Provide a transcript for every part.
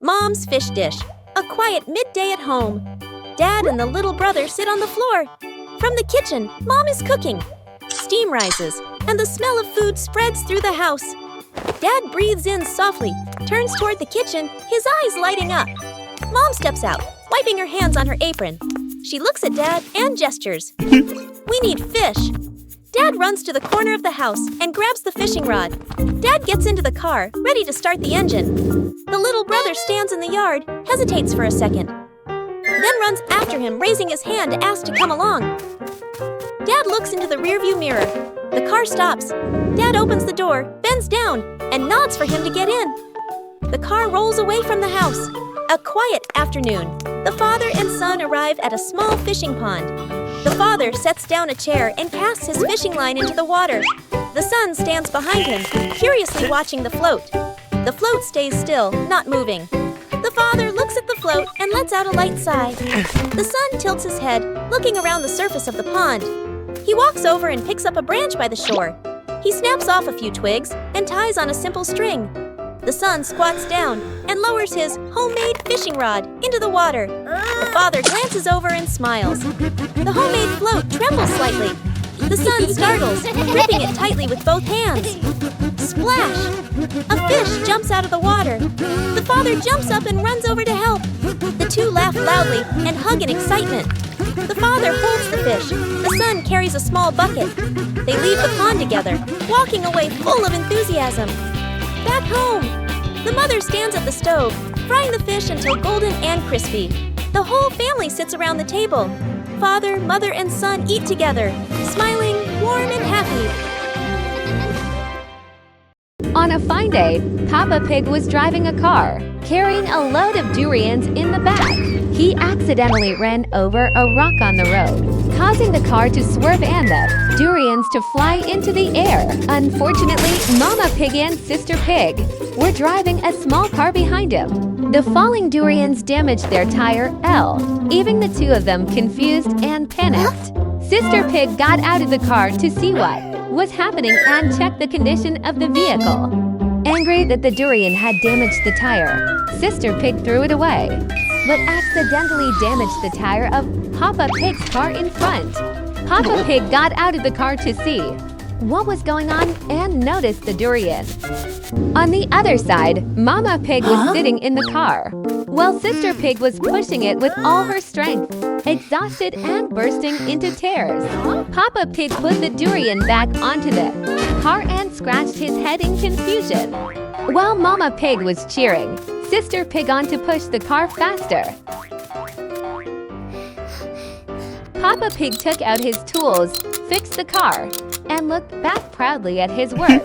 Mom's fish dish. A quiet midday at home. Dad and the little brother sit on the floor. From the kitchen, Mom is cooking. Steam rises, and the smell of food spreads through the house. Dad breathes in softly, turns toward the kitchen, his eyes lighting up. Mom steps out, wiping her hands on her apron. She looks at Dad and gestures. We need fish. Dad runs to the corner of the house and grabs the fishing rod. Dad gets into the car, ready to start the engine. The little brother stands in the yard, hesitates for a second, then runs after him, raising his hand to ask to come along. Dad looks into the rearview mirror. The car stops. Dad opens the door, bends down, and nods for him to get in. The car rolls away from the house. A quiet afternoon. The father and son arrive at a small fishing pond. The father sets down a chair and casts his fishing line into the water. The son stands behind him, curiously watching the float. The float stays still, not moving. The father looks at the float and lets out a light sigh. The son tilts his head, looking around the surface of the pond. He walks over and picks up a branch by the shore. He snaps off a few twigs and ties on a simple string. The son squats down and lowers his homemade fishing rod into the water. The father glances over and smiles. The homemade float trembles slightly. The son startles, gripping it tightly with both hands. Splash! A fish jumps out of the water. The father jumps up and runs over to help. The two laugh loudly and hug in excitement. The father holds the fish. The son carries a small bucket. They leave the pond together, walking away full of enthusiasm. Back home! The mother stands at the stove, frying the fish until golden and crispy. The whole family sits around the table. Father, mother, and son eat together, smiling, warm, and happy. On a fine day, Peppa Pig was driving a car, carrying a load of durians in the back. He accidentally ran over a rock on the road, causing the car to swerve and the durians to fly into the air. Unfortunately, Mama Pig and Sister Pig were driving a small car behind him. The falling durians damaged their tire L, leaving the two of them confused and panicked. Sister Pig got out of the car to see what was happening and checked the condition of the vehicle. Angry that the durian had damaged the tire, Sister Pig threw it away, but accidentally damaged the tire of Peppa Pig's car in front. Peppa Pig got out of the car to see what was going on and noticed the durian. On the other side, Mama Pig was sitting in the car, while Sister Pig was pushing it with all her strength, exhausted and bursting into tears. Peppa Pig put the durian back onto the car and scratched his head in confusion. While Mama Pig was cheering, Sister Pig on to push the car faster. Peppa Pig took out his tools, fixed the car, and looked back proudly at his work.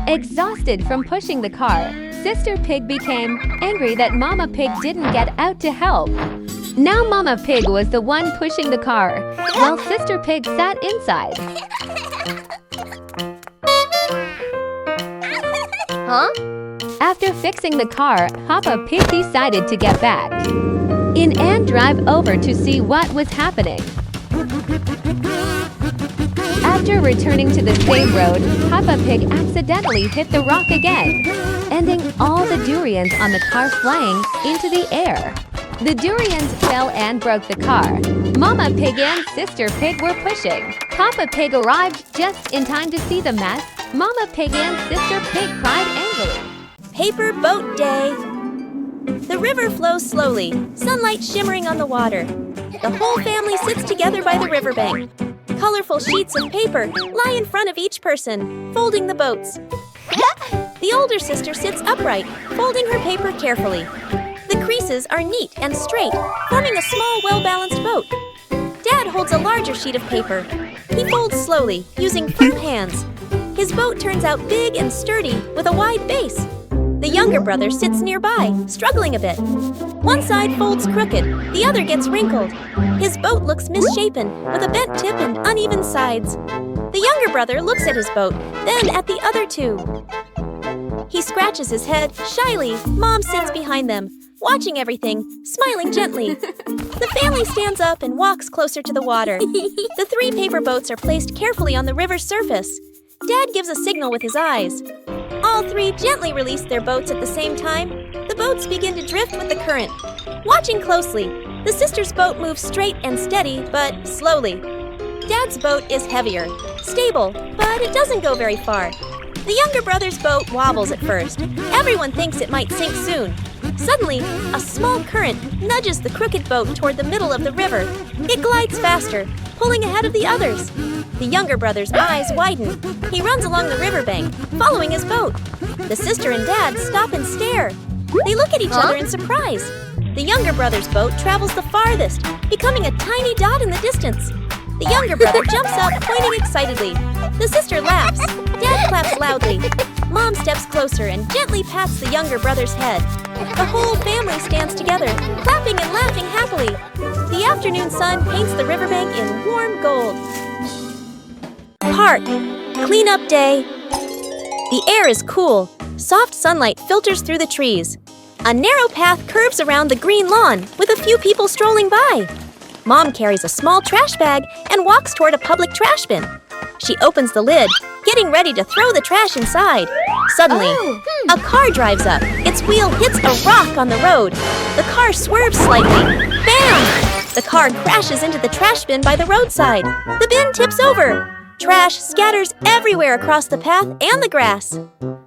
Exhausted from pushing the car, Sister Pig became angry that Mama Pig didn't get out to help. Now Mama Pig was the one pushing the car, while Sister Pig sat inside. After fixing the car, Peppa Pig decided to get back in and drive over to see what was happening. After returning to the same road, Peppa Pig accidentally hit the rock again, ending all the durians on the car flying into the air. The durians fell and broke the car. Mama Pig and Sister Pig were pushing. Peppa Pig arrived just in time to see the mess. Mama Pig and Sister Pig cried angrily. Paper boat day. The river flows slowly, sunlight shimmering on the water. The whole family sits together by the riverbank. Colorful sheets of paper lie in front of each person, folding the boats. The older sister sits upright, folding her paper carefully. The creases are neat and straight, forming a small, well-balanced boat. Dad holds a larger sheet of paper. He folds slowly, using firm hands. His boat turns out big and sturdy, with a wide base. The younger brother sits nearby, struggling a bit. One side folds crooked, the other gets wrinkled. His boat looks misshapen, with a bent tip and uneven sides. The younger brother looks at his boat, then at the other two. He scratches his head shyly. Mom sits behind them, watching everything, smiling gently. The family stands up and walks closer to the water. The 3 paper boats are placed carefully on the river's surface. Dad gives a signal with his eyes. All three gently release their boats at the same time. The boats begin to drift with the current. Watching closely, the sisters' boat moves straight and steady, but slowly. Dad's boat is heavier, stable, but it doesn't go very far. The younger brother's boat wobbles at first. Everyone thinks it might sink soon. Suddenly, a small current nudges the crooked boat toward the middle of the river. It glides faster, pulling ahead of the others. The younger brother's eyes widen. He runs along the riverbank, following his boat. The sister and dad stop and stare. They look at each other in surprise. The younger brother's boat travels the farthest, becoming a tiny dot in the distance. The younger brother jumps up, pointing excitedly. The sister laughs. Dad claps loudly. Mom steps closer and gently pats the younger brother's head. The whole family stands together, clapping and laughing happily. The afternoon sun paints the riverbank in warm gold. Park. Cleanup day. The air is cool. Soft sunlight filters through the trees. A narrow path curves around the green lawn with a few people strolling by. Mom carries a small trash bag and walks toward a public trash bin. She opens the lid, getting ready to throw the trash inside. Suddenly, a car drives up. Its wheel hits a rock on the road. The car swerves slightly. Bam! The car crashes into the trash bin by the roadside. The bin tips over. Trash scatters everywhere across the path and the grass.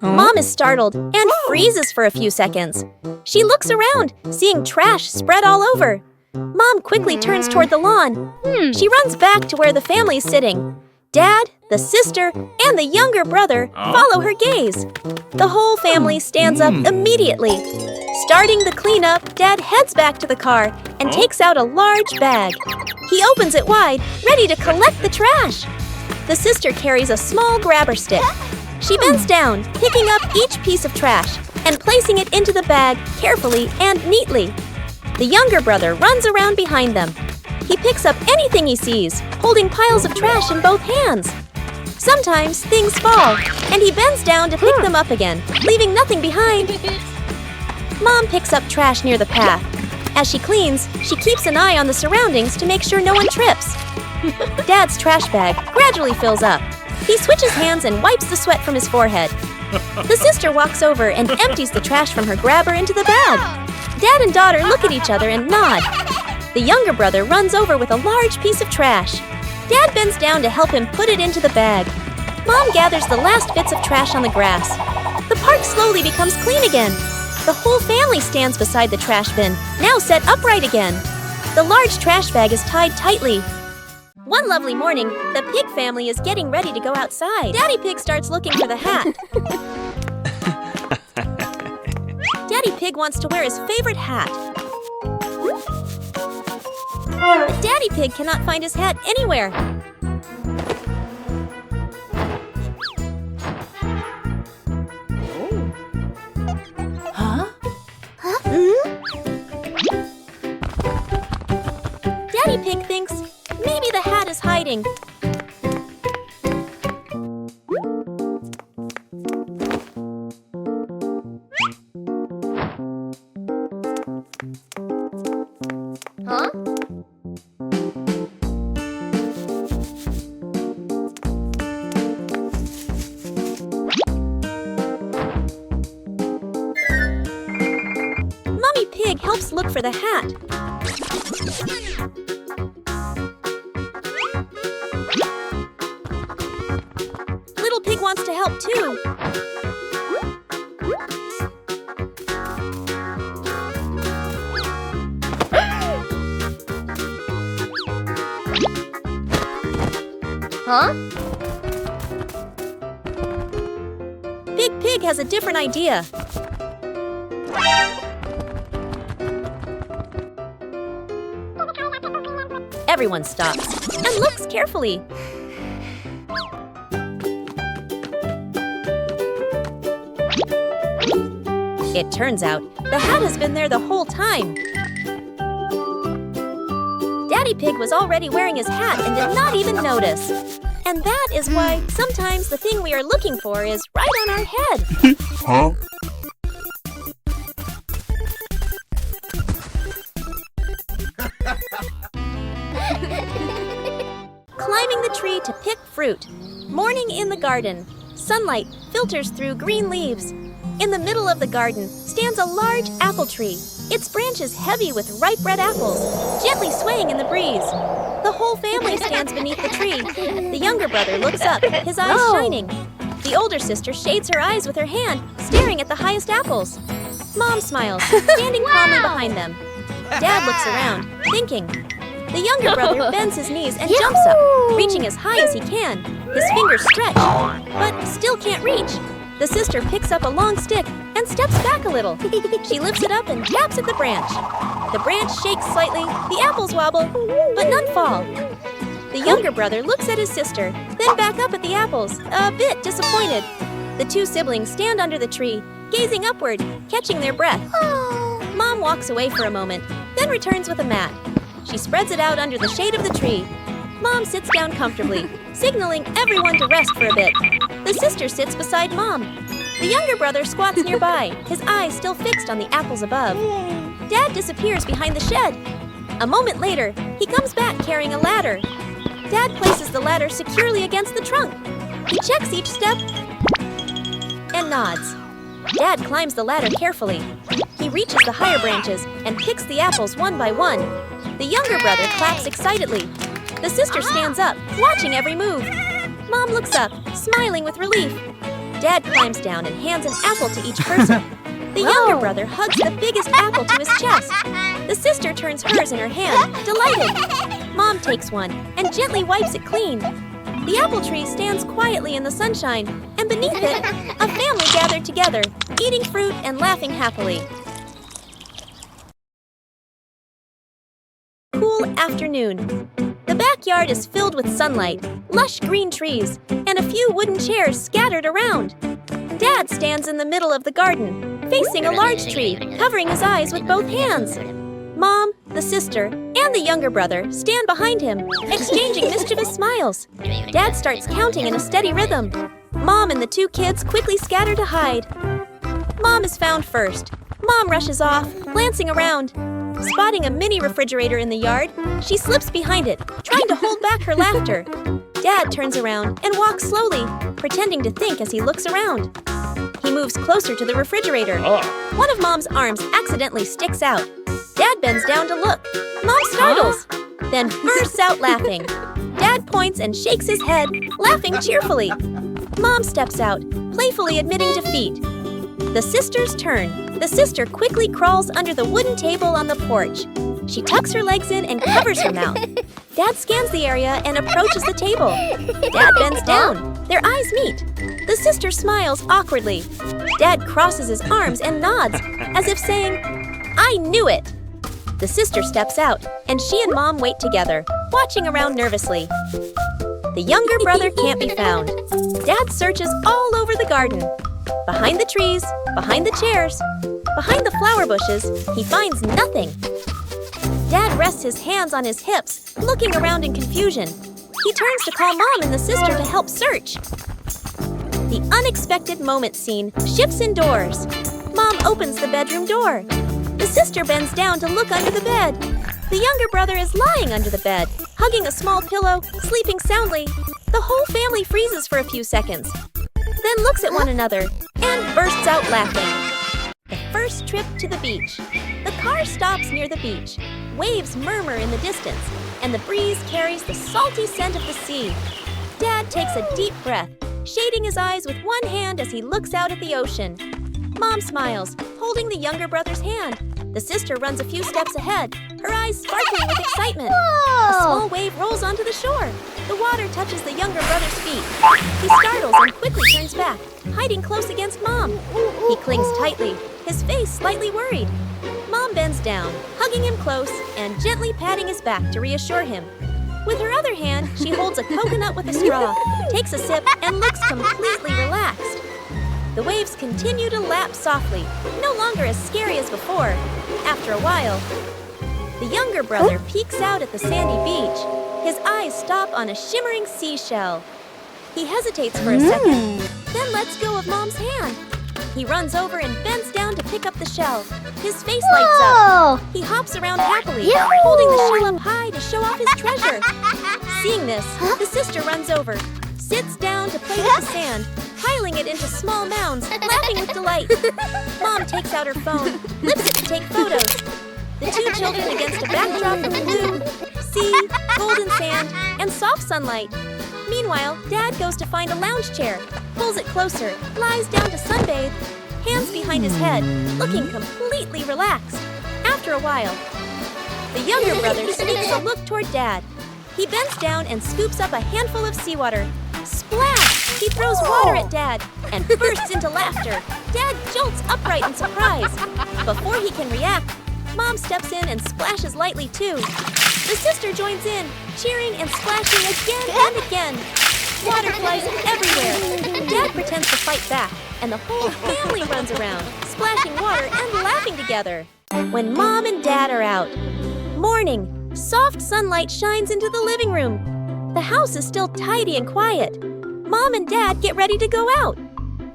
Mom is startled and freezes for a few seconds. She looks around, seeing trash spread all over. Mom quickly turns toward the lawn. She runs back to where the family is sitting. Dad, the sister, and the younger brother follow her gaze. The whole family stands up immediately. Starting the cleanup, Dad heads back to the car and takes out a large bag. He opens it wide, ready to collect the trash. The sister carries a small grabber stick. She bends down, picking up each piece of trash and placing it into the bag carefully and neatly. The younger brother runs around behind them. He picks up anything he sees, holding piles of trash in both hands. Sometimes things fall, and he bends down to pick them up again, leaving nothing behind. Mom picks up trash near the path. As she cleans, she keeps an eye on the surroundings to make sure no one trips. Dad's trash bag gradually fills up. He switches hands and wipes the sweat from his forehead. The sister walks over and empties the trash from her grabber into the bag. Dad and daughter look at each other and nod. The younger brother runs over with a large piece of trash. Dad bends down to help him put it into the bag. Mom gathers the last bits of trash on the grass. The park slowly becomes clean again. The whole family stands beside the trash bin, now set upright again. The large trash bag is tied tightly. One lovely morning, the pig family is getting ready to go outside. Daddy Pig starts looking for the hat. Daddy Pig wants to wear his favorite hat. But Daddy Pig cannot find his hat anywhere. Daddy Pig thinks maybe the hat is hiding. Mummy Pig helps look for the hat. Little Pig wants to help too. Big Pig has a different idea. Everyone stops and looks carefully. It turns out the hat has been there the whole time. Daddy Pig was already wearing his hat and did not even notice. And that is why sometimes the thing we are looking for is right on our head. Huh? Climbing the tree to pick fruit. Morning in the garden. Sunlight filters through green leaves. In the middle of the garden stands a large apple tree, its branches heavy with ripe red apples, gently swaying in the breeze. The whole family stands beneath the tree. The younger brother looks up, his eyes shining. The older sister shades her eyes with her hand, staring at the highest apples. Mom smiles, standing calmly behind them. Dad looks around, thinking. The younger brother bends his knees and jumps up, reaching as high as he can. His fingers stretch, but still can't reach. The sister picks up a long stick and steps back a little. She lifts it up and taps at the branch. The branch shakes slightly, the apples wobble, but none fall. The younger brother looks at his sister, then back up at the apples, a bit disappointed. The two siblings stand under the tree, gazing upward, catching their breath. Mom walks away for a moment, then returns with a mat. She spreads it out under the shade of the tree. Mom sits down comfortably, signaling everyone to rest for a bit. The sister sits beside Mom. The younger brother squats nearby, his eyes still fixed on the apples above. Dad disappears behind the shed. A moment later, he comes back carrying a ladder. Dad places the ladder securely against the trunk. He checks each step and nods. Dad climbs the ladder carefully. He reaches the higher branches and picks the apples one by one. The younger brother claps excitedly. The sister stands up, watching every move. Mom looks up, smiling with relief. Dad climbs down and hands an apple to each person. The younger brother hugs the biggest apple to his chest. The sister turns hers in her hand, delighted. Mom takes one and gently wipes it clean. The apple tree stands quietly in the sunshine, and beneath it, a family gathered together, eating fruit and laughing happily. Cool afternoon. The backyard is filled with sunlight, lush green trees, and a few wooden chairs scattered around. Dad stands in the middle of the garden, facing a large tree, covering his eyes with both hands. Mom, the sister, and the younger brother stand behind him, exchanging mischievous smiles. Dad starts counting in a steady rhythm. Mom and the two kids quickly scatter to hide. Mom is found first. Mom rushes off, glancing around. Spotting a mini refrigerator in the yard, she slips behind it, trying to hold back her laughter. Dad turns around and walks slowly, pretending to think as he looks around. He moves closer to the refrigerator. One of Mom's arms accidentally sticks out. Dad bends down to look. Mom startles, then bursts out laughing. Dad points and shakes his head, laughing cheerfully. Mom steps out, playfully admitting defeat. The sisters turn. The sister quickly crawls under the wooden table on the porch. She tucks her legs in and covers her mouth. Dad scans the area and approaches the table. Dad bends down. Their eyes meet. The sister smiles awkwardly. Dad crosses his arms and nods, as if saying, "I knew it." The sister steps out, and she and Mom wait together, watching around nervously. The younger brother can't be found. Dad searches all over the garden. Behind the trees, behind the chairs, behind the flower bushes, he finds nothing. Dad rests his hands on his hips, looking around in confusion. He turns to call Mom and the sister to help search. The unexpected moment scene shifts indoors. Mom opens the bedroom door. The sister bends down to look under the bed. The younger brother is lying under the bed, hugging a small pillow, sleeping soundly. The whole family freezes for a few seconds, then looks at one another and bursts out laughing. The first trip to the beach. The car stops near the beach. Waves murmur in the distance, and the breeze carries the salty scent of the sea. Dad takes a deep breath, shading his eyes with one hand as he looks out at the ocean. Mom smiles, holding the younger brother's hand. The sister runs a few steps ahead, her eyes sparkling with excitement. A small wave rolls onto the shore. The water touches the younger brother's feet. He startles and quickly turns back, hiding close against Mom. He clings tightly, his face slightly worried. Mom bends down, hugging him close and gently patting his back to reassure him. With her other hand, she holds a coconut with a straw, takes a sip, and looks completely relaxed. The waves continue to lap softly, no longer as scary as before. After a while, the younger brother peeks out at the sandy beach. His eyes stop on a shimmering seashell. He hesitates for a second, then lets go of Mom's hand. He runs over and bends down to pick up the shell. His face lights up. He hops around happily, holding the shell up high to show off his treasure. Seeing this, the sister runs over, sits down to play with the sand, piling it into small mounds, laughing with delight. Mom takes out her phone, flips it to take photos. The two children against a backdrop of blue, sea, golden sand, and soft sunlight. Meanwhile, Dad goes to find a lounge chair, pulls it closer, lies down to sunbathe, hands behind his head, looking completely relaxed. After a while, the younger brother sneaks a look toward Dad. He bends down and scoops up a handful of seawater. Splash! He throws water at Dad and bursts into laughter. Dad jolts upright in surprise. Before he can react, Mom steps in and splashes lightly too. The sister joins in, cheering and splashing again and again. Water flies everywhere. Dad pretends to fight back, and the whole family runs around, splashing water and laughing together. When Mom and Dad are out, morning, soft sunlight shines into the living room. The house is still tidy and quiet. Mom and Dad get ready to go out.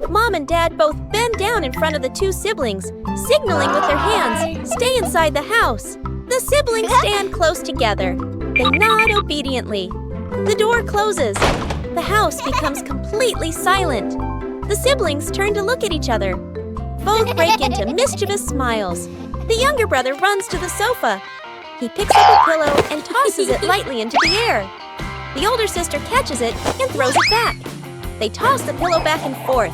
Mom and Dad both bend down in front of the two siblings, signaling with their hands, "Stay inside the house." The siblings stand close together. They nod obediently. The door closes. The house becomes completely silent. The siblings turn to look at each other. Both break into mischievous smiles. The younger brother runs to the sofa. He picks up a pillow and tosses it lightly into the air. The older sister catches it and throws it back. They toss the pillow back and forth.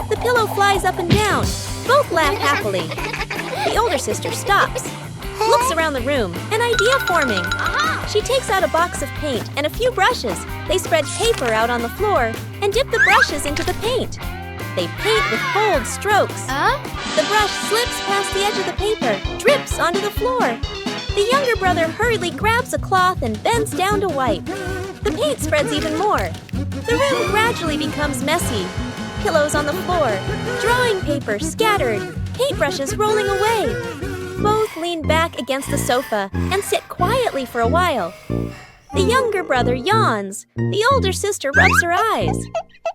The pillow flies up and down. Both laugh happily. The older sister stops, looks around the room, an idea forming. She takes out a box of paint and a few brushes. They spread paper out on the floor and dip the brushes into the paint. They paint with bold strokes. The brush slips past the edge of the paper, drips onto the floor. The younger brother hurriedly grabs a cloth and bends down to wipe. The paint spreads even more. The room gradually becomes messy. Pillows on the floor, drawing paper scattered, paintbrushes rolling away. Both lean back against the sofa and sit quietly for a while. The younger brother yawns. The older sister rubs her eyes.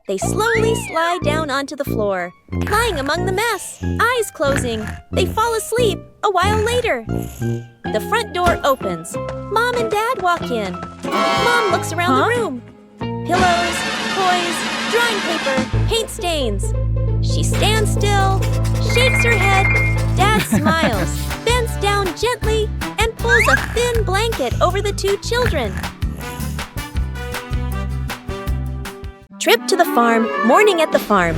They slowly slide down onto the floor, lying among the mess, eyes closing. They fall asleep a while later. The front door opens. Mom and Dad walk in. Mom looks around the room. Pillows, toys, drawing paper, paint stains. She stands still, shakes her head. Dad smiles, bends down gently, and pulls a thin blanket over the two children. Trip to the farm, morning at the farm.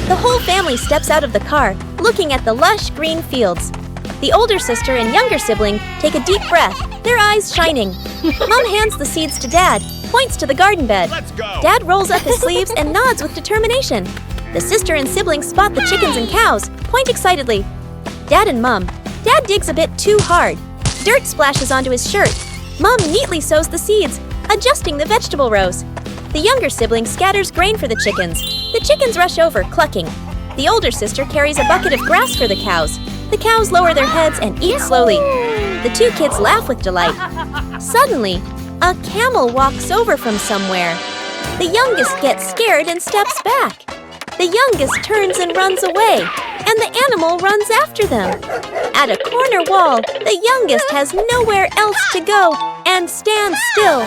The whole family steps out of the car, looking at the lush green fields. The older sister and younger sibling take a deep breath, their eyes shining. Mom hands the seeds to Dad, points to the garden bed. Let's go. Dad rolls up his sleeves and nods with determination. The sister and siblings spot the chickens and cows, point excitedly. Dad and Mom. Dad digs a bit too hard. Dirt splashes onto his shirt. Mom neatly sows the seeds, adjusting the vegetable rows. The younger sibling scatters grain for the chickens. The chickens rush over, clucking. The older sister carries a bucket of grass for the cows. The cows lower their heads and eat slowly. The two kids laugh with delight. Suddenly, a camel walks over from somewhere. The youngest gets scared and steps back. The youngest turns and runs away, and the animal runs after them. At a corner wall, the youngest has nowhere else to go and stands still,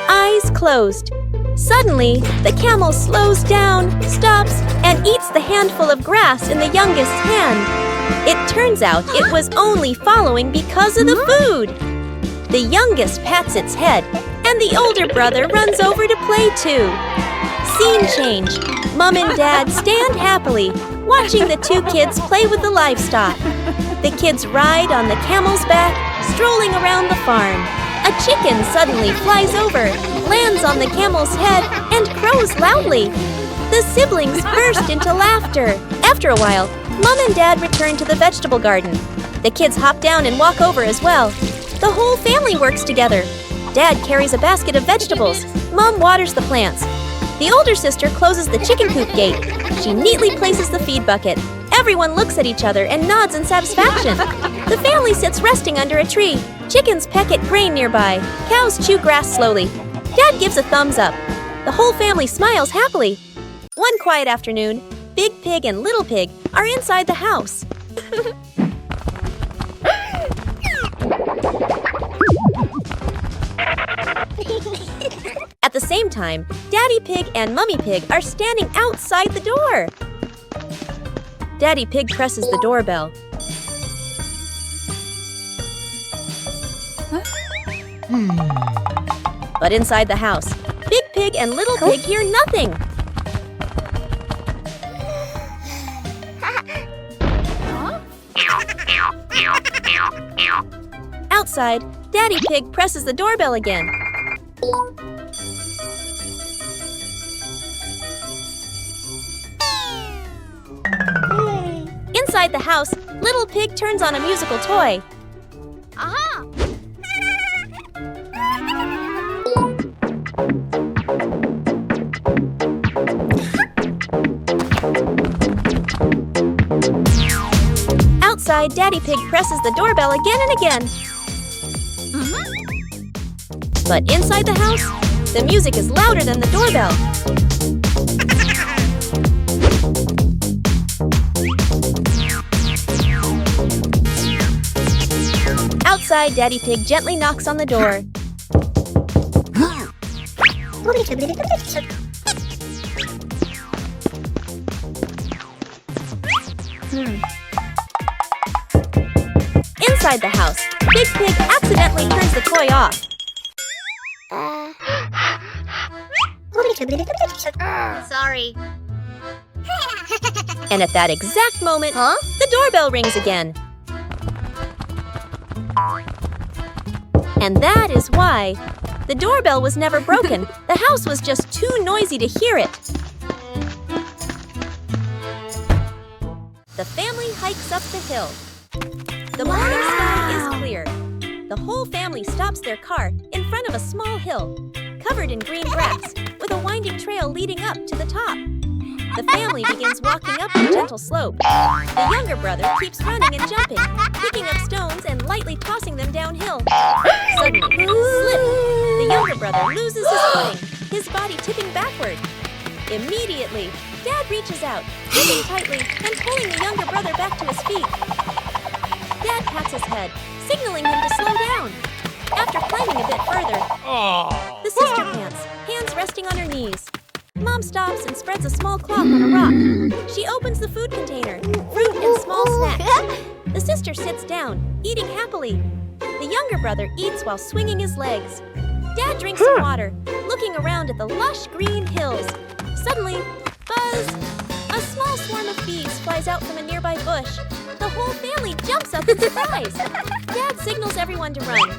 eyes closed. Suddenly, the camel slows down, stops, and eats the handful of grass in the youngest's hand. It turns out it was only following because of the food. The youngest pats its head, and the older brother runs over to play too. Scene change. Mom and Dad stand happily, watching the two kids play with the livestock. The kids ride on the camel's back, strolling around the farm. A chicken suddenly flies over, lands on the camel's head, and crows loudly. The siblings burst into laughter. After a while, Mom and Dad return to the vegetable garden. The kids hop down and walk over as well. The whole family works together. Dad carries a basket of vegetables. Mom waters the plants. The older sister closes the chicken coop gate. She neatly places the feed bucket. Everyone looks at each other and nods in satisfaction. The family sits resting under a tree. Chickens peck at grain nearby. Cows chew grass slowly. Dad gives a thumbs up. The whole family smiles happily. One quiet afternoon, Big Pig and Little Pig are inside the house. At the same meantime, Daddy Pig and Mummy Pig are standing outside the door. Daddy Pig presses the doorbell. But inside the house, Big Pig and Little Pig hear nothing. Outside, Daddy Pig presses the doorbell again. Inside the house, Little Pig turns on a musical toy. Aha! Outside, Daddy Pig presses the doorbell again and again. But inside the house, the music is louder than the doorbell. Outside, Daddy Pig gently knocks on the door. Inside the house, Big Pig accidentally turns the toy off. Sorry. And at that exact moment, the doorbell rings again. And that is why the doorbell was never broken. The house was just too noisy to hear it. The family hikes up the hill. The morning sky is clear. The whole family stops their car in front of a small hill, covered in green grass, with a winding trail leading up to the top. The family begins walking up the gentle slope. The younger brother keeps running and jumping, picking up stones and lightly tossing them downhill. Suddenly, slip! The younger brother loses his footing, his body tipping backward. Immediately, Dad reaches out, gripping tightly and pulling the younger brother back to his feet. Dad pats his head, signaling him to slow down. After climbing a bit further, the sister pants, hands resting on her knees. Mom stops and spreads a small cloth on a rock. She opens the food container, fruit and small snacks. The sister sits down, eating happily. The younger brother eats while swinging his legs. Dad drinks some water, looking around at the lush green hills. Suddenly, buzz! A small swarm of bees flies out from a nearby bush. The whole family jumps up in surprise. Dad signals everyone to run.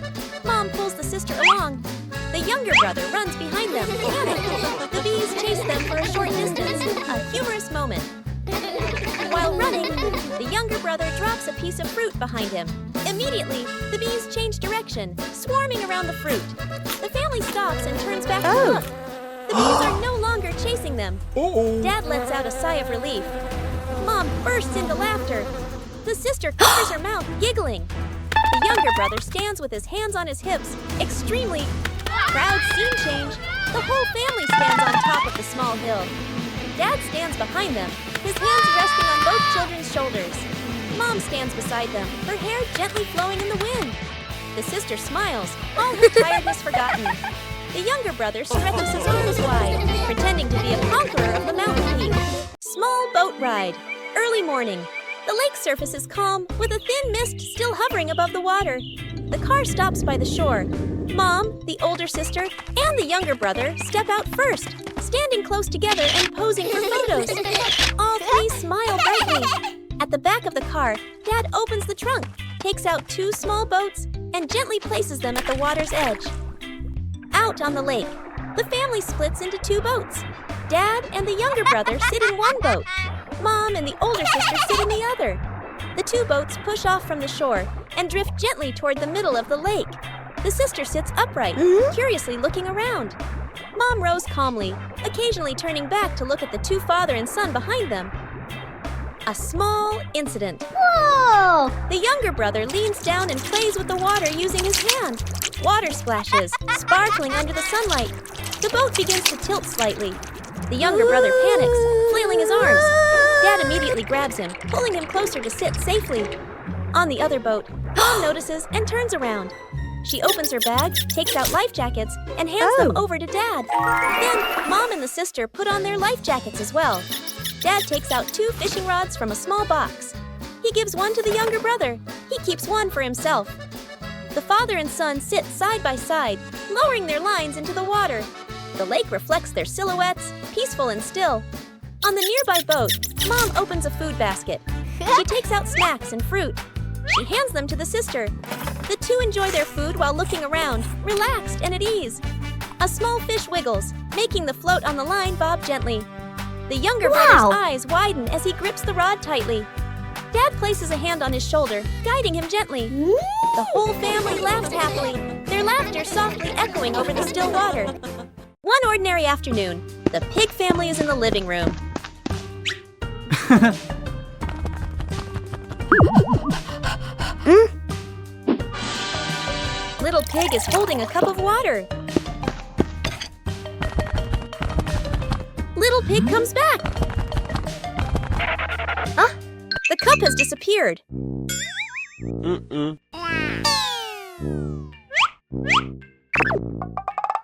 Mom pulls the sister along. The younger brother runs behind them, panicked. The bees chase them for a short distance, a humorous moment. While running, the younger brother drops a piece of fruit behind him. Immediately, the bees change direction, swarming around the fruit. The family stops and turns back to look. The bees are no longer chasing them. Dad lets out a sigh of relief. Mom bursts into laughter. The sister covers her mouth, giggling. The younger brother stands with his hands on his hips, extremely proud scene change. The whole family stands on top of the small hill. Dad stands behind them, his hands resting on both children's shoulders. Mom stands beside them, her hair gently flowing in the wind. The sister smiles, all her tiredness forgotten. The younger brother stretches his arms wide, pretending to be a conqueror of the mountain peak. Small boat ride. Early morning. The lake surface is calm, with a thin mist still hovering above the water. The car stops by the shore. Mom, the older sister, and the younger brother step out first, standing close together and posing for photos. All three smile brightly. At the back of the car, Dad opens the trunk, takes out two small boats, and gently places them at the water's edge. Out on the lake, the family splits into two boats. Dad and the younger brother sit in one boat. Mom and the older sister sit in the other. The two boats push off from the shore and drift gently toward the middle of the lake. The sister sits upright, curiously looking around. Mom rows calmly, occasionally turning back to look at the two father and son behind them. A small incident. Whoa! The younger brother leans down and plays with the water using his hand. Water splashes, sparkling under the sunlight. The boat begins to tilt slightly. The younger brother panics, flailing his arms. Dad immediately grabs him, pulling him closer to sit safely. On the other boat, Mom notices and turns around. She opens her bag, takes out life jackets, and hands them over to Dad. Then, Mom and the sister put on their life jackets as well. Dad takes out 2 fishing rods from a small box. He gives one to the younger brother. He keeps one for himself. The father and son sit side by side, lowering their lines into the water. The lake reflects their silhouettes, peaceful and still. On the nearby boat, Mom opens a food basket. She takes out snacks and fruit. She hands them to the sister. The two enjoy their food while looking around, relaxed and at ease. A small fish wiggles, making the float on the line bob gently. The younger brother's eyes widen as he grips the rod tightly. Dad places a hand on his shoulder, guiding him gently. The whole family laughs happily, their laughter softly echoing over the still water. One ordinary afternoon, the pig family is in the living room. Little Pig is holding a cup of water. Little Pig comes back. The cup has disappeared.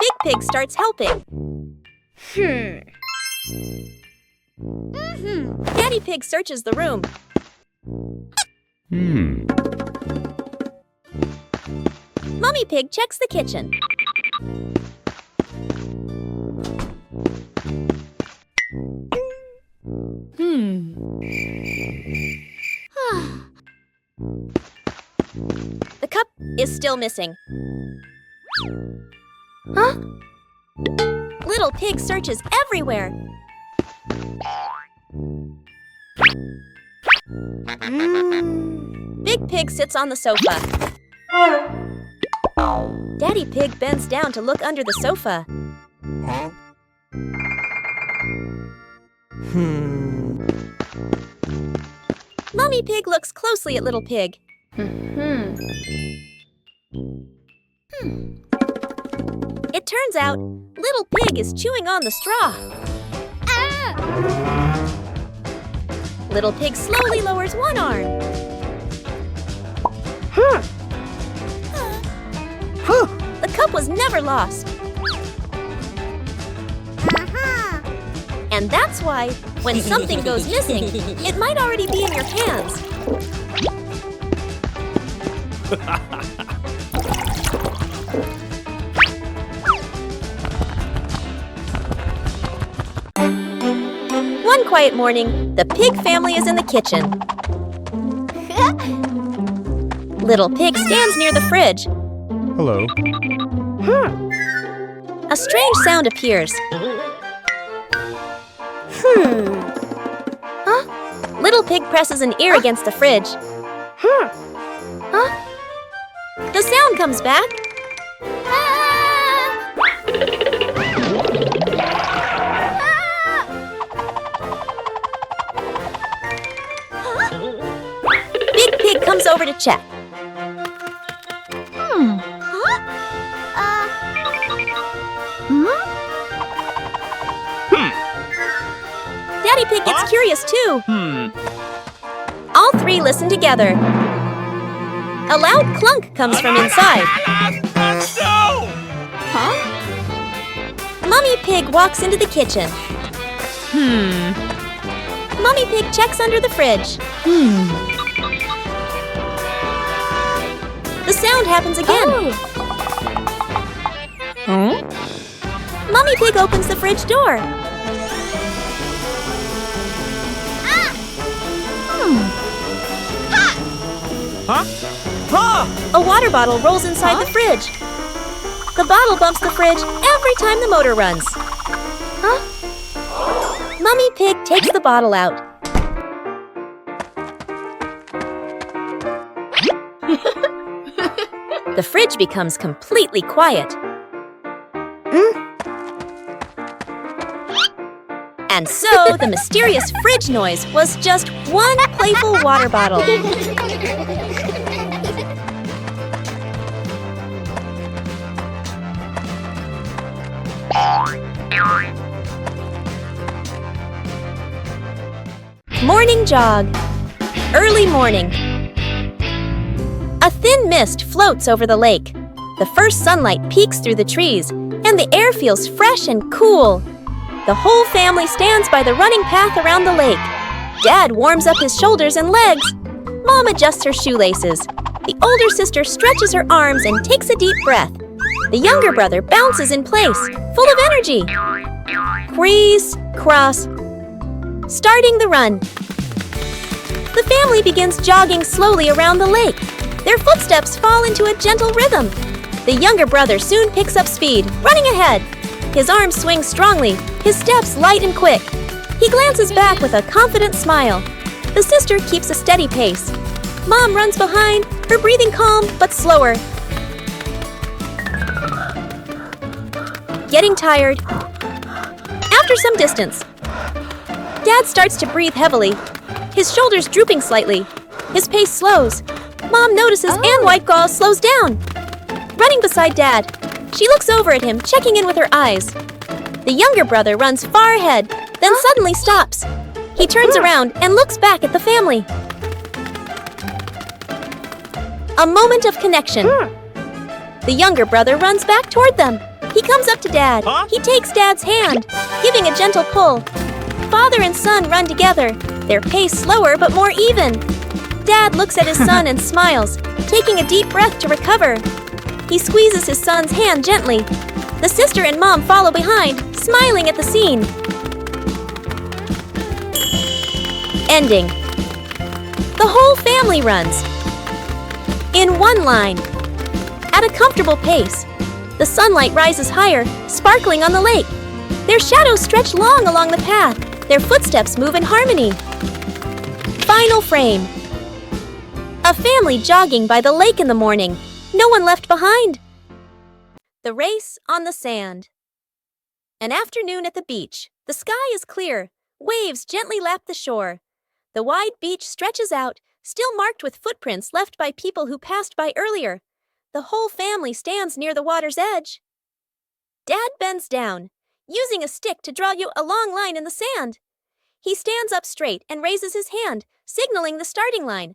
Big Pig starts helping. Daddy Pig searches the room. Mummy Pig checks the kitchen. The cup is still missing. Little Pig searches everywhere. Big Pig sits on the sofa. Daddy Pig bends down to look under the sofa. Mummy Pig looks closely at Little Pig. It turns out, Little Pig is chewing on the straw. Little Pig slowly lowers one arm. The cup was never lost. And that's why, when something goes missing, it might already be in your hands. One quiet morning, the Pig family is in the kitchen. Little Pig stands near the fridge. Hello. A strange sound appears. Little Pig presses an ear against the fridge. The sound comes back. Big Pig comes over to check. Daddy Pig gets curious too. All three listen together. A loud clunk comes from inside. Mummy Pig walks into the kitchen. Mummy Pig checks under the fridge. The sound happens again. Mummy Pig opens the fridge door. A water bottle rolls inside the fridge. The bottle bumps the fridge every time the motor runs. Mummy Pig takes the bottle out. The fridge becomes completely quiet. And so, the mysterious fridge noise was just one playful water bottle. Morning jog. Early morning. A thin mist floats over the lake. The first sunlight peeks through the trees, and the air feels fresh and cool. The whole family stands by the running path around the lake. Dad warms up his shoulders and legs. Mom adjusts her shoelaces. The older sister stretches her arms and takes a deep breath. The younger brother bounces in place, full of energy. Criss, cross. Starting the run. The family begins jogging slowly around the lake. Their footsteps fall into a gentle rhythm. The younger brother soon picks up speed, running ahead. His arms swing strongly, his steps light and quick. He glances back with a confident smile. The sister keeps a steady pace. Mom runs behind, her breathing calm but slower. Getting tired. After some distance, Dad starts to breathe heavily, his shoulders drooping slightly. His pace slows. Mom notices and White Gull slows down. Running beside Dad, she looks over at him, checking in with her eyes. The younger brother runs far ahead, then suddenly stops. He turns around and looks back at the family. A moment of connection. The younger brother runs back toward them. He comes up to Dad. He takes Dad's hand, giving a gentle pull. Father and son run together, their pace slower but more even. Dad looks at his son and smiles, taking a deep breath to recover. He squeezes his son's hand gently. The sister and Mom follow behind, smiling at the scene. Ending. The whole family runs. In one line. At a comfortable pace. The sunlight rises higher, sparkling on the lake. Their shadows stretch long along the path. Their footsteps move in harmony. Final frame. A family jogging by the lake in the morning. No one left behind. The race on the sand. An afternoon at the beach. The sky is clear. Waves gently lap the shore. The wide beach stretches out, still marked with footprints left by people who passed by earlier. The whole family stands near the water's edge. Dad bends down, using a stick to draw you a long line in the sand. He stands up straight and raises his hand, signaling the starting line.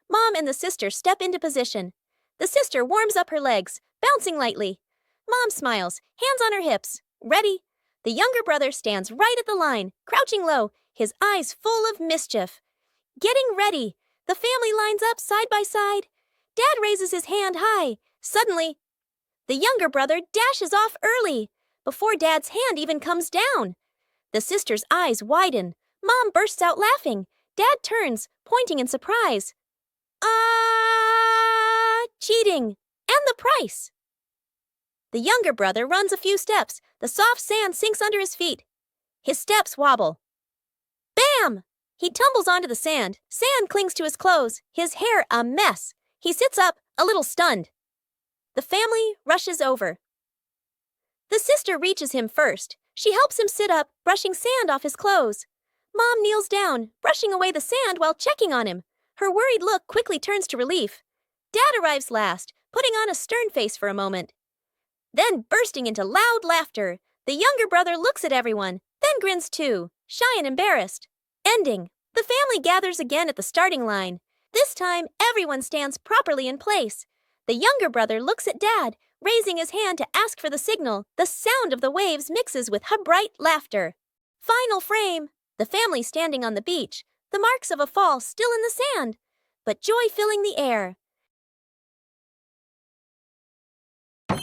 Mom and the sister step into position. The sister warms up her legs, bouncing lightly. Mom smiles, hands on her hips. Ready? The younger brother stands right at the line, crouching low, his eyes full of mischief. Getting ready. The family lines up side by side. Dad raises his hand high. Suddenly, the younger brother dashes off early, before Dad's hand even comes down. The sister's eyes widen. Mom bursts out laughing. Dad turns, pointing in surprise. Cheating! And the price! The younger brother runs a few steps. The soft sand sinks under his feet. His steps wobble. Bam! He tumbles onto the sand. Sand clings to his clothes, his hair a mess. He sits up, a little stunned. The family rushes over. The sister reaches him first. She helps him sit up, brushing sand off his clothes. Mom kneels down, brushing away the sand while checking on him. Her worried look quickly turns to relief. Dad arrives last, putting on a stern face for a moment. Then bursting into loud laughter, the younger brother looks at everyone, then grins too, shy and embarrassed. Ending. The family gathers again at the starting line. This time, everyone stands properly in place. The younger brother looks at Dad, raising his hand to ask for the signal. The sound of the waves mixes with bright laughter. Final frame. The family standing on the beach, the marks of a fall still in the sand, but joy filling the air.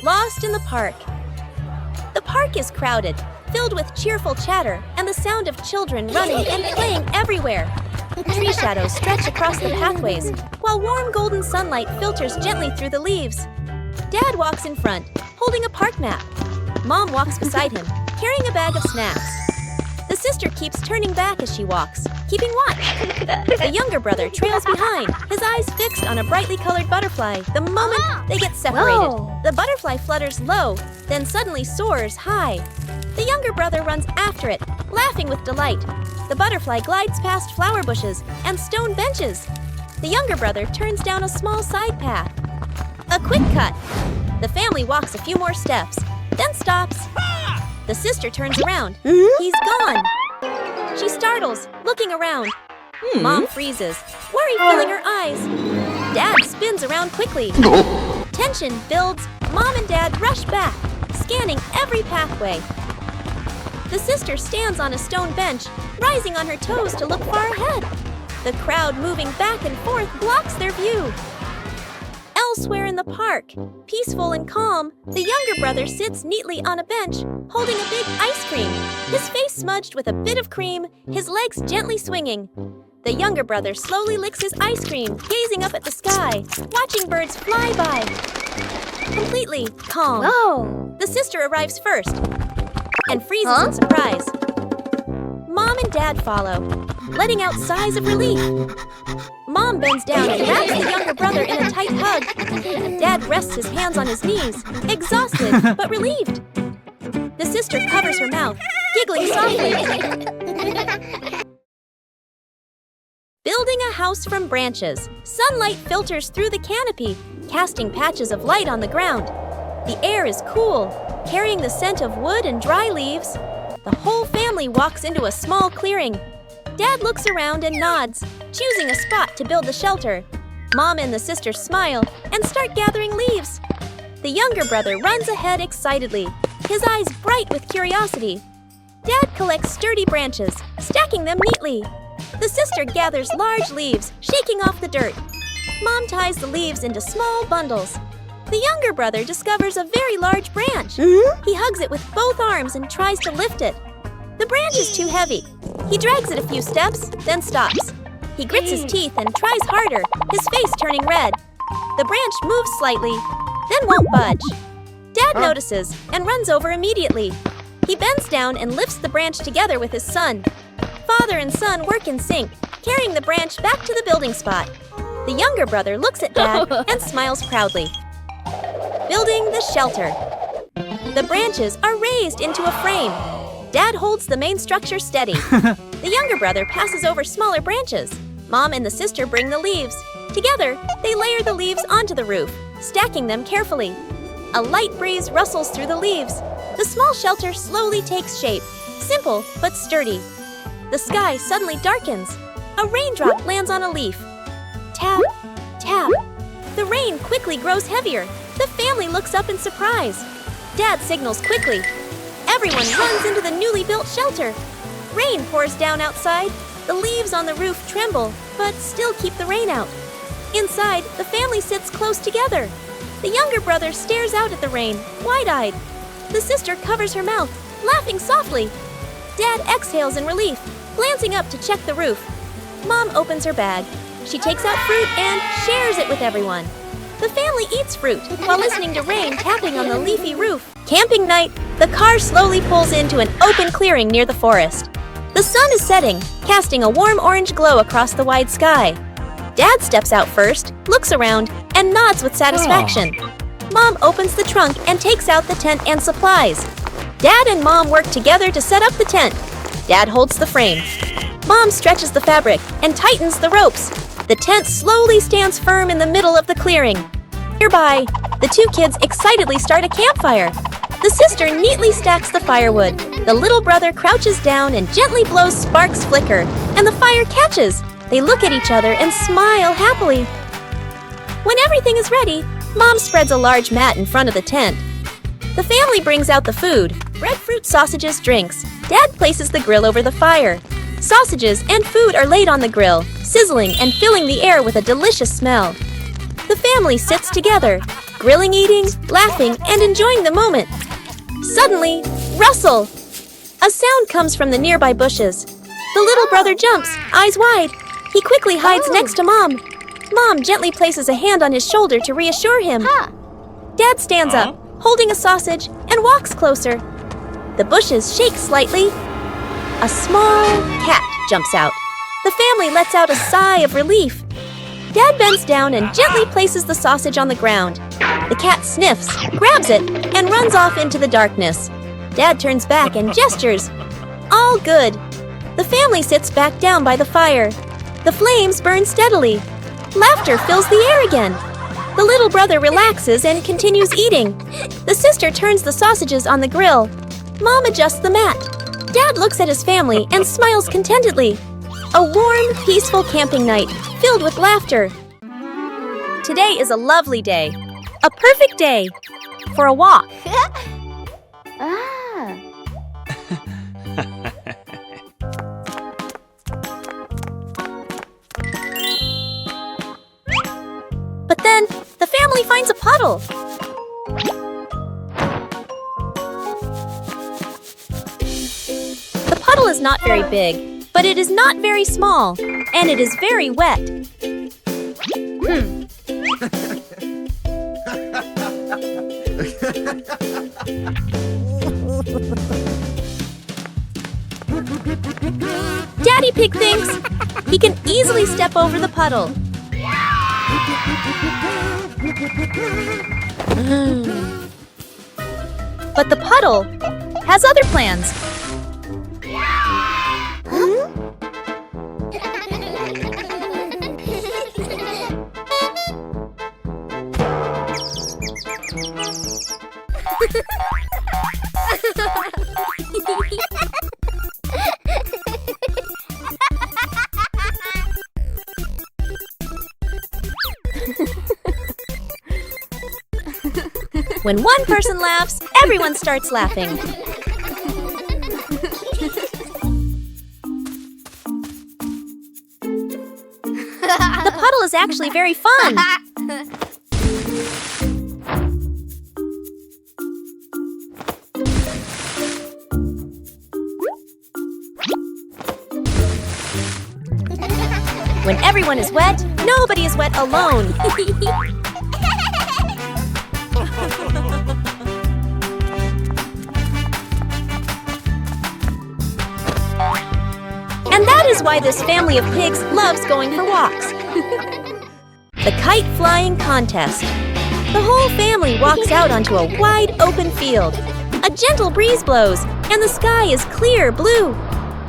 Lost in the park. The park is crowded, filled with cheerful chatter and the sound of children running and playing everywhere. Tree shadows stretch across the pathways, while warm golden sunlight filters gently through the leaves. Dad walks in front, holding a park map. Mom walks beside him, carrying a bag of snacks. The sister keeps turning back as she walks, keeping watch. The younger brother trails behind, his eyes fixed on a brightly colored butterfly the moment they get separated. Whoa. The butterfly flutters low, then suddenly soars high. The younger brother runs after it, laughing with delight. The butterfly glides past flower bushes and stone benches. The younger brother turns down a small side path. A quick cut. The family walks a few more steps, then stops. The sister turns around. He's gone. She startles, looking around. Mom freezes, worry filling her eyes. Dad spins around quickly. Tension builds, Mom and Dad rush back, scanning every pathway. The sister stands on a stone bench, rising on her toes to look far ahead. The crowd moving back and forth blocks their view. Elsewhere in the park, peaceful and calm, the younger brother sits neatly on a bench, holding a big ice cream, his face smudged with a bit of cream, his legs gently swinging. The younger brother slowly licks his ice cream, gazing up at the sky, watching birds fly by. Completely calm. Whoa! The sister arrives first and freezes in surprise. Mom and Dad follow, letting out sighs of relief. Mom bends down and wraps the younger brother in a tight hug. Dad rests his hands on his knees, exhausted but relieved. The sister covers her mouth, giggling softly. Building a house from branches, sunlight filters through the canopy, casting patches of light on the ground. The air is cool, carrying the scent of wood and dry leaves. The whole family walks into a small clearing. Dad looks around and nods, choosing a spot to build the shelter. Mom and the sister smile and start gathering leaves. The younger brother runs ahead excitedly, his eyes bright with curiosity. Dad collects sturdy branches, stacking them neatly. The sister gathers large leaves, shaking off the dirt. Mom ties the leaves into small bundles. The younger brother discovers a very large branch. He hugs it with both arms and tries to lift it. The branch is too heavy. He drags it a few steps, then stops. He grits his teeth and tries harder, his face turning red. The branch moves slightly, then won't budge. Dad notices and runs over immediately. He bends down and lifts the branch together with his son. Father and son work in sync, carrying the branch back to the building spot. The younger brother looks at Dad and smiles proudly. Building the shelter. The branches are raised into a frame. Dad holds the main structure steady. The younger brother passes over smaller branches. Mom and the sister bring the leaves. Together, they layer the leaves onto the roof, stacking them carefully. A light breeze rustles through the leaves. The small shelter slowly takes shape, simple but sturdy. The sky suddenly darkens. A raindrop lands on a leaf. Tap, tap. The rain quickly grows heavier. The family looks up in surprise. Dad signals quickly. Everyone runs into the newly built shelter. Rain pours down outside. The leaves on the roof tremble, but still keep the rain out. Inside, the family sits close together. The younger brother stares out at the rain, wide-eyed. The sister covers her mouth, laughing softly. Dad exhales in relief, glancing up to check the roof. Mom opens her bag. She takes out fruit and shares it with everyone. The family eats fruit while listening to rain tapping on the leafy roof. Camping night, the car slowly pulls into an open clearing near the forest. The sun is setting, casting a warm orange glow across the wide sky. Dad steps out first, looks around, and nods with satisfaction. Mom opens the trunk and takes out the tent and supplies. Dad and Mom work together to set up the tent. Dad holds the frame. Mom stretches the fabric and tightens the ropes. The tent slowly stands firm in the middle of the clearing. Nearby, the two kids excitedly start a campfire. The sister neatly stacks the firewood. The little brother crouches down and gently blows sparks flicker, and the fire catches. They look at each other and smile happily. When everything is ready, Mom spreads a large mat in front of the tent. The family brings out the food: breadfruit, sausages, drinks. Dad places the grill over the fire. Sausages and food are laid on the grill, sizzling and filling the air with a delicious smell. The family sits together, grilling, eating, laughing, and enjoying the moment. Suddenly, rustle! A sound comes from the nearby bushes. The little brother jumps, eyes wide. He quickly hides next to Mom. Mom gently places a hand on his shoulder to reassure him. Dad stands up, holding a sausage, and walks closer. The bushes shake slightly. A small cat jumps out. The family lets out a sigh of relief. Dad bends down and gently places the sausage on the ground. The cat sniffs, grabs it, and runs off into the darkness. Dad turns back and gestures. All good. The family sits back down by the fire. The flames burn steadily. Laughter fills the air again. The little brother relaxes and continues eating. The sister turns the sausages on the grill. Mom adjusts the mat. Dad looks at his family and smiles contentedly. A warm, peaceful camping night, filled with laughter. Today is a lovely day. A perfect day. for a walk. Ah. But then, the family finds a puddle. The puddle is not very big, but it is not very small, and it is very wet. Daddy Pig thinks he can easily step over the puddle. But the puddle has other plans. When one person laughs, everyone starts laughing. The puddle is actually very fun. When everyone is wet, nobody is wet alone. And that is why this family of pigs loves going for walks. The kite flying contest. The whole family walks out onto a wide open field. A gentle breeze blows, and the sky is clear blue.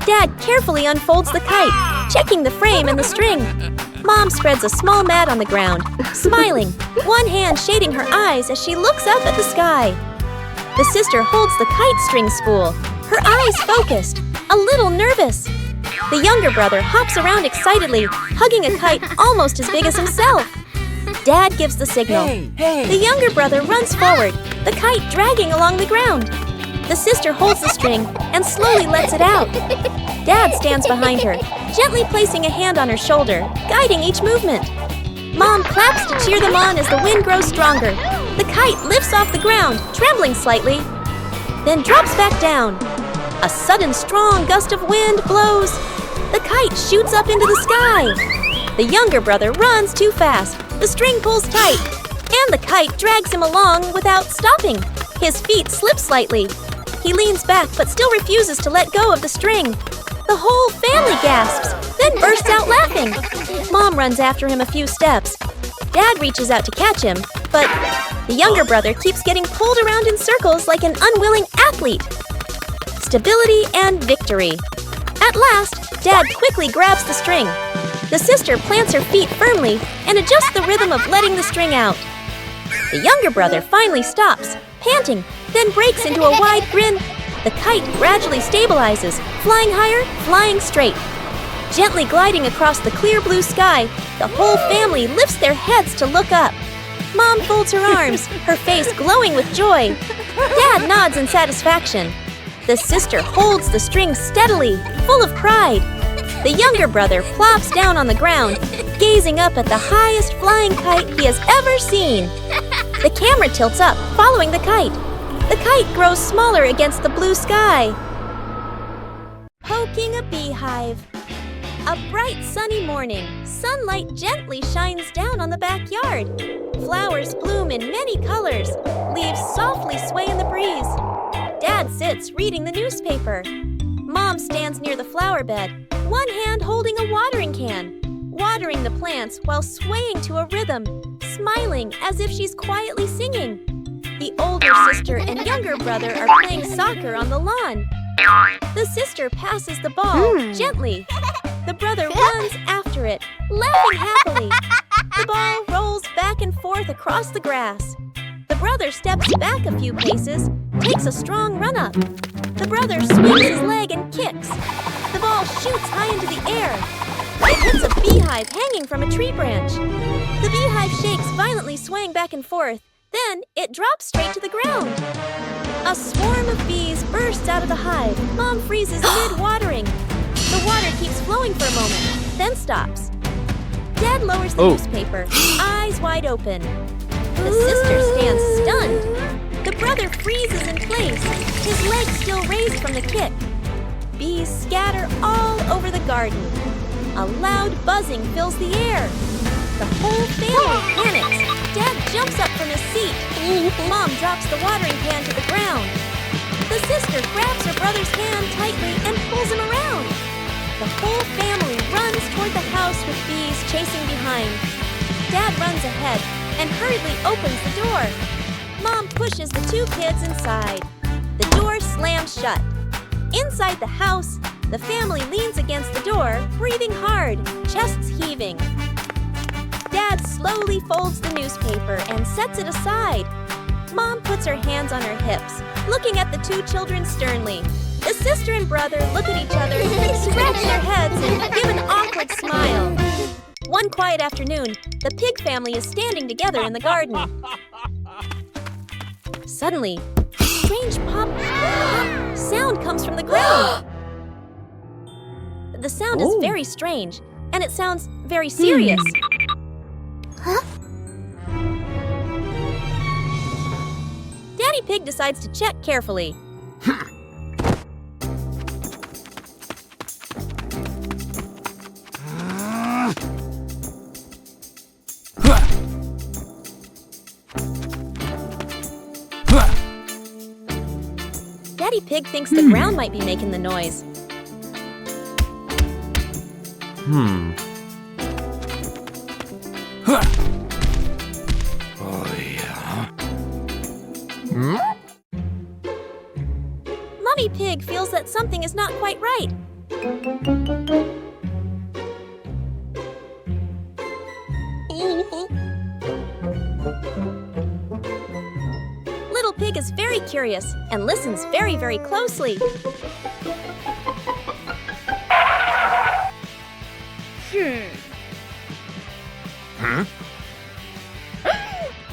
Dad carefully unfolds the kite, checking the frame and the string. Mom spreads a small mat on the ground, smiling, one hand shading her eyes as she looks up at the sky. The sister holds the kite string spool, her eyes focused, a little nervous. The younger brother hops around excitedly, hugging a kite almost as big as himself. Dad gives the signal. The younger brother runs forward, the kite dragging along the ground. The sister holds the string and slowly lets it out. Dad stands behind her, gently placing a hand on her shoulder, guiding each movement. Mom claps to cheer them on as the wind grows stronger. The kite lifts off the ground, trembling slightly, then drops back down. A sudden strong gust of wind blows. The kite shoots up into the sky. The younger brother runs too fast. The string pulls tight, and the kite drags him along without stopping. His feet slip slightly. He leans back but still refuses to let go of the string. The whole family gasps, then bursts out laughing. Mom runs after him a few steps. Dad reaches out to catch him, but the younger brother keeps getting pulled around in circles like an unwilling athlete. Stability and victory. At last, Dad quickly grabs the string. The sister plants her feet firmly and adjusts the rhythm of letting the string out. The younger brother finally stops, panting, then breaks into a wide grin. The kite gradually stabilizes, flying higher, flying straight. Gently gliding across the clear blue sky, the whole family lifts their heads to look up. Mom folds her arms, her face glowing with joy. Dad nods in satisfaction. The sister holds the string steadily, full of pride. The younger brother plops down on the ground, gazing up at the highest flying kite he has ever seen. The camera tilts up, following the kite. The kite grows smaller against the blue sky. Poking a beehive. A bright sunny morning, sunlight gently shines down on the backyard. Flowers bloom in many colors, leaves softly sway in the breeze. Dad sits reading the newspaper. Mom stands near the flower bed, one hand holding a watering can, watering the plants while swaying to a rhythm, smiling as if she's quietly singing. The older sister and younger brother are playing soccer on the lawn. The sister passes the ball gently. The brother runs after it, laughing happily. The ball rolls back and forth across the grass. The brother steps back a few paces, takes a strong run-up. The brother swings his leg and kicks. The ball shoots high into the air. It hits a beehive hanging from a tree branch. The beehive shakes, violently swaying back and forth, Then it drops straight to the ground. A swarm of bees bursts out of the hive. Mom freezes mid-watering. The water keeps flowing for a moment, then stops. Dad lowers the newspaper, eyes wide open. The sister stands stunned. The brother freezes in place, his legs still raised from the kick. Bees scatter all over the garden. A loud buzzing fills the air. The whole family panics. Dad jumps up from his seat. Mom drops the watering pan to the ground. The sister grabs her brother's hand tightly and pulls him around. The whole family runs toward the house with bees chasing behind. Dad runs ahead and hurriedly opens the door. Mom pushes the two kids inside. The door slams shut. Inside the house, the family leans against the door, breathing hard, chests heaving. Dad slowly folds the newspaper and sets it aside. Mom puts her hands on her hips, looking at the two children sternly. The sister and brother look at each other, scratch their heads, and give an awkward smile. One quiet afternoon, the pig family is standing together in the garden. Suddenly, a strange pop sound comes from the ground. The sound is very strange, and it sounds very serious. Daddy Pig decides to check carefully. Daddy Pig thinks the ground might be making the noise. Oh, yeah. Mummy Pig feels that something is not quite right. Little Pig is very curious and listens very, very closely.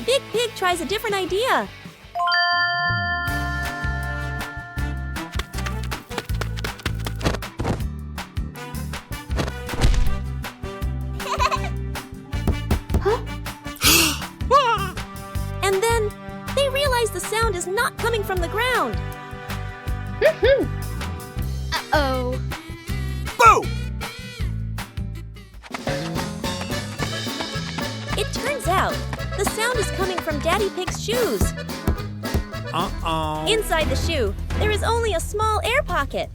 Big Pig tries a different idea. And then they realize the sound is not coming from the ground. Uh-oh. Boo! It turns out the sound is coming from Daddy Pig's shoes. Uh-oh. Inside the shoe, there is only a small air pocket.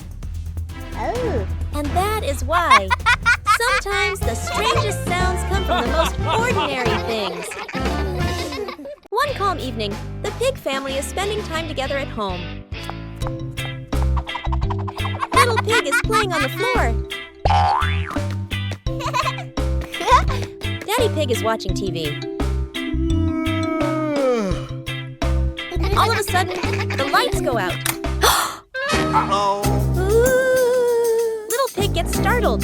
Oh. And that is why sometimes the strangest sounds come from the most ordinary things. One calm evening, the pig family is spending time together at home. Little Pig is playing on the floor. Daddy Pig is watching TV. All of a sudden, the lights go out. Uh-oh. Little Pig gets startled.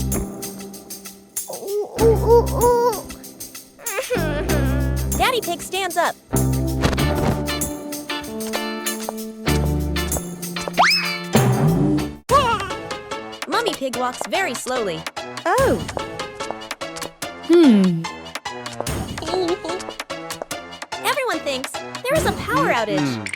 Daddy Pig stands up. Mummy Pig walks very slowly. Oh. Everyone thinks there is a power outage.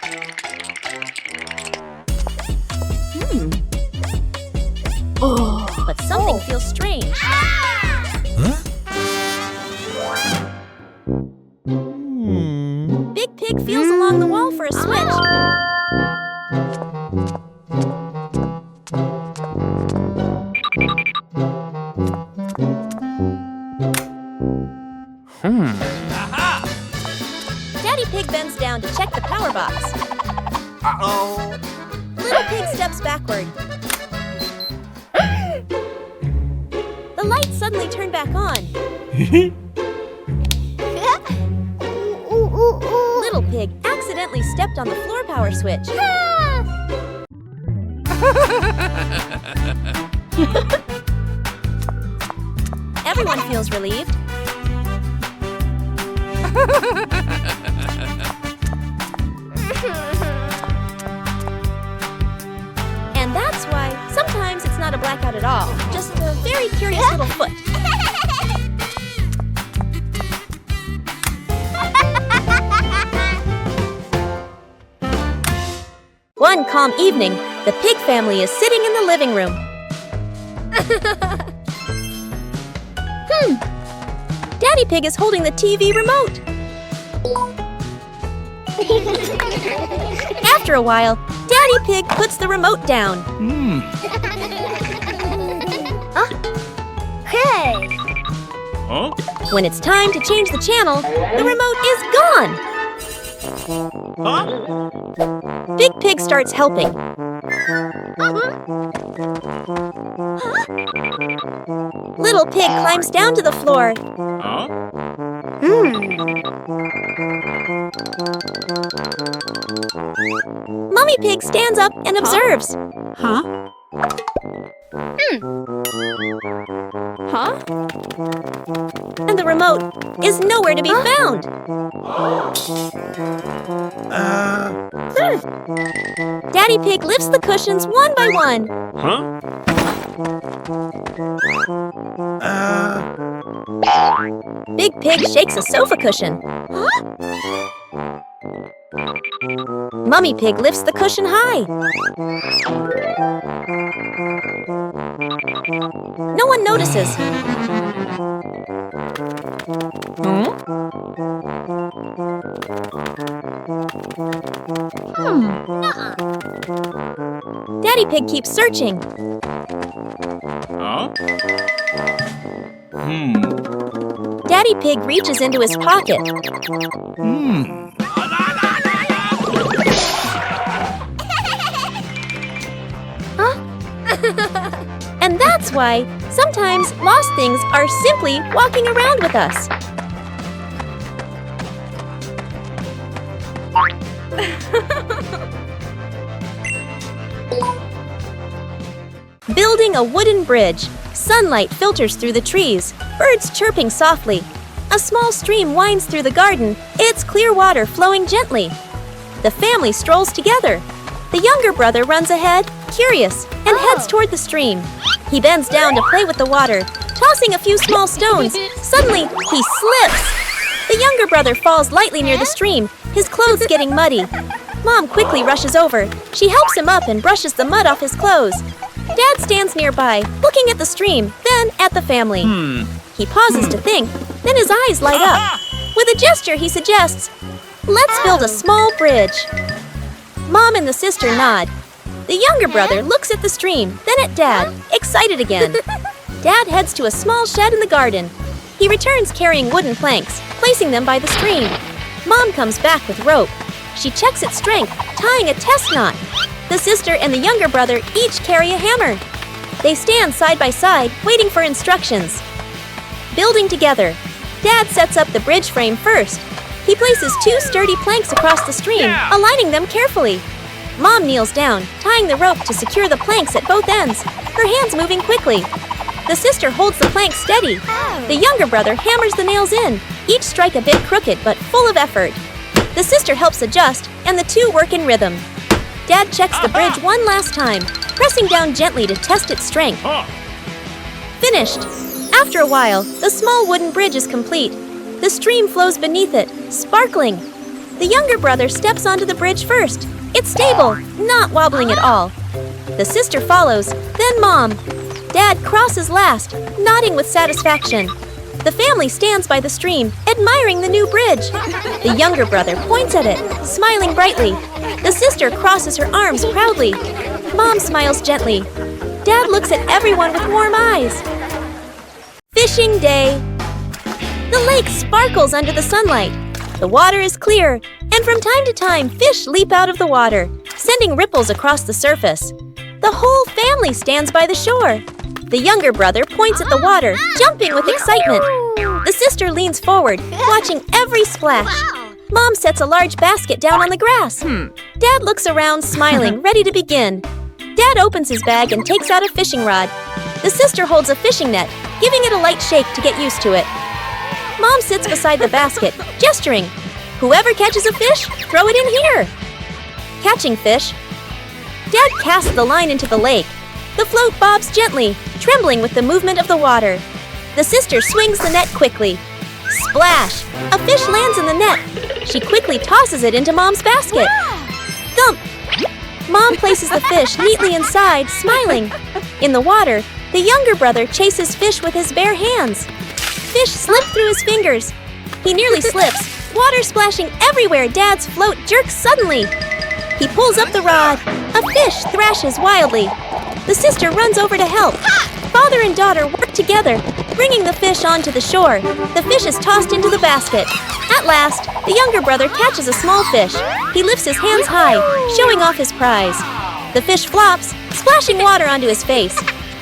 But something feels strange. Big Pig feels along the wall for a switch. Daddy Pig bends down to check the power box. Uh-oh. Little Pig steps backward. The lights suddenly turn back on. Little Pig accidentally stepped on the floor power switch. Everyone feels relieved. One calm evening, the pig family is sitting in the living room. Daddy Pig is holding the TV remote. After a while, Daddy Pig puts the remote down. Hey! Huh? When it's time to change the channel, the remote is gone. Huh? Big Pig starts helping. Little Pig climbs down to the floor. Huh? Mummy Pig stands up and observes. Huh? And the remote is nowhere to be found. Daddy Pig lifts the cushions one by one. Huh? Big Pig shakes a sofa cushion. Mummy Pig lifts the cushion high. No one notices. Daddy Pig keeps searching. Huh? Daddy Pig reaches into his pocket. And that's why sometimes lost things are simply walking around with us. Building a wooden bridge. Sunlight filters through the trees, birds chirping softly. A small stream winds through the garden, its clear water flowing gently. The family strolls together. The younger brother runs ahead, curious, and heads toward the stream. He bends down to play with the water, tossing a few small stones. Suddenly, he slips. The younger brother falls lightly near the stream, his clothes getting muddy. Mom quickly rushes over. She helps him up and brushes the mud off his clothes. Dad stands nearby, looking at the stream, then at the family. He pauses to think, then his eyes light up. With a gesture, he suggests, "Let's build a small bridge." Mom and the sister nod. The younger brother looks at the stream, then at Dad, excited again. Dad heads to a small shed in the garden. He returns carrying wooden planks, placing them by the stream. Mom comes back with rope. She checks its strength, tying a test knot. The sister and the younger brother each carry a hammer. They stand side by side, waiting for instructions. Building together. Dad sets up the bridge frame first. He places 2 sturdy planks across the stream, aligning them carefully. Mom kneels down, tying the rope to secure the planks at both ends, her hands moving quickly. The sister holds the planks steady. The younger brother hammers the nails in, each strike a bit crooked but full of effort. The sister helps adjust, and the two work in rhythm. Dad checks the bridge one last time, pressing down gently to test its strength. Finished! After a while, the small wooden bridge is complete. The stream flows beneath it, sparkling. The younger brother steps onto the bridge first. It's stable, not wobbling at all. The sister follows, then Mom. Dad crosses last, nodding with satisfaction. The family stands by the stream, admiring the new bridge. The younger brother points at it, smiling brightly. The sister crosses her arms proudly. Mom smiles gently. Dad looks at everyone with warm eyes. Fishing day. The lake sparkles under the sunlight. The water is clear, and from time to time, fish leap out of the water, sending ripples across the surface. The whole family stands by the shore. The younger brother points at the water, jumping with excitement. The sister leans forward, watching every splash. Mom sets a large basket down on the grass. Dad looks around, smiling, ready to begin. Dad opens his bag and takes out a fishing rod. The sister holds a fishing net, giving it a light shake to get used to it. Mom sits beside the basket, gesturing. Whoever catches a fish, throw it in here. Catching fish. Dad casts the line into the lake. The float bobs gently, trembling with the movement of the water. The sister swings the net quickly. Splash! A fish lands in the net. She quickly tosses it into Mom's basket. Thump! Mom places the fish neatly inside, smiling. In the water, the younger brother chases fish with his bare hands. Fish slip through his fingers. He nearly slips, water splashing everywhere. Dad's float jerks suddenly. He pulls up the rod. A fish thrashes wildly. The sister runs over to help. Father and daughter work together, bringing the fish onto the shore. The fish is tossed into the basket. At last, the younger brother catches a small fish. He lifts his hands high, showing off his prize. The fish flops, splashing water onto his face.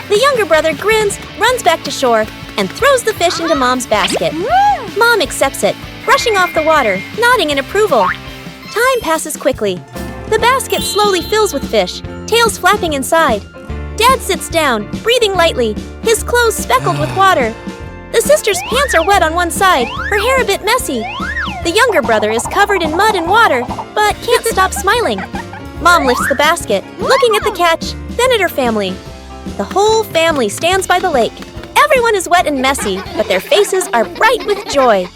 The younger brother grins, runs back to shore, and throws the fish into Mom's basket. Mom accepts it, brushing off the water, nodding in approval. Time passes quickly. The basket slowly fills with fish, tails flapping inside. Dad sits down, breathing lightly, his clothes speckled with water. The sister's pants are wet on one side, her hair a bit messy. The younger brother is covered in mud and water, but can't stop smiling. Mom lifts the basket, looking at the catch, then at her family. The whole family stands by the lake. Everyone is wet and messy, but their faces are bright with joy.